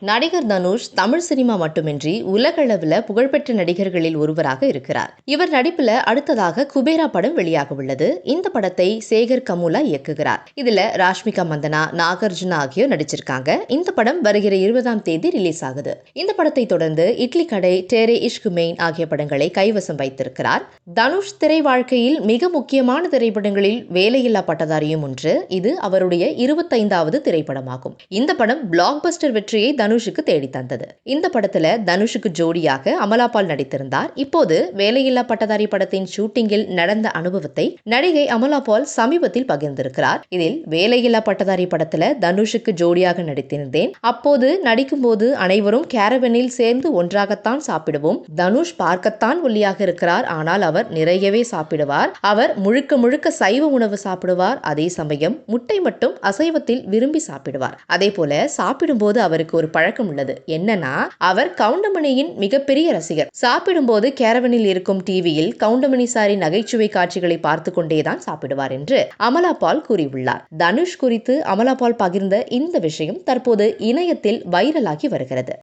நடிகர் தனுஷ் தமிழ் சினிமா மட்டுமின்றி உலகளவில் புகழ்பெற்ற நடிகர்களில் ஒருவராக இருக்கிறார். இவர் நடிப்புல அடுத்ததாக குபேரா படம் வெளியாக உள்ளது. இந்த படத்தை சேகர் கமுலா இயக்குகிறார். இதுல ராஷ்மிகா மந்தனா, நாகார்ஜுனா ஆகியோர் நடிச்சிருக்காங்க. இந்த படம் வருகிற 20ஆம் தேதி ரிலீஸ் ஆகுது. இந்த படத்தை தொடர்ந்து இட்லி கடை, டேரே இஷ்க் மெயின் ஆகிய படங்களை கைவசம் வைத்திருக்கிறார். தனுஷ் திரை வாழ்க்கையில் மிக முக்கியமான திரைப்படங்களில் வேலையில்லா பட்டதாரியும் ஒன்று. இது அவருடைய 25வது திரைப்படமாகும். இந்த படம் பிளாக் பஸ்டர் வெற்றியை தனுஷுக்கு தேடி தந்தது. இந்த படத்துல தனுஷுக்கு ஜோடியாக அமலா பால் நடித்திருந்தார். இப்போது வேலையில்லா பட்டதாரி படத்தின் ஷூட்டிங்கில் நடந்த அனுபவத்தை நடிகை அமலா பால் சமீபத்தில் பகிர்ந்திருக்கிறார். இதில் வேலையில்லா பட்டதாரி படத்துல தனுஷுக்கு ஜோடியாக நடித்திருந்தேன். அப்போது நடிக்கும் போது அனைவரும் கேரவனில் சேர்ந்து ஒன்றாகத்தான் சாப்பிடுவோம். தனுஷ் பார்க்கத்தான் ஒல்லியாக இருக்கிறார், ஆனால் அவர் நிறையவே சாப்பிடுவார். அவர் முழுக்க முழுக்க சைவ உணவு சாப்பிடுவார். அதே சமயம் முட்டை மட்டும் அசைவத்தில் விரும்பி சாப்பிடுவார். அதே போல சாப்பிடும்போது அவருக்கு ஒரு பழக்கம் உள்ளது. என்னன்னா, அவர் கவுண்டமணியின் மிகப்பெரிய ரசிகர். சாப்பிடும்போது கேரவனில் இருக்கும் டிவியில் கவுண்டமணி சாரின் நகைச்சுவை காட்சிகளை பார்த்து கொண்டேதான் சாப்பிடுவார் என்று அமலா பால் கூறியுள்ளார். தனுஷ் குறித்து அமலா பால் பகிர்ந்த இந்த விஷயம் தற்போது இணையத்தில் வைரலாகி வருகிறது.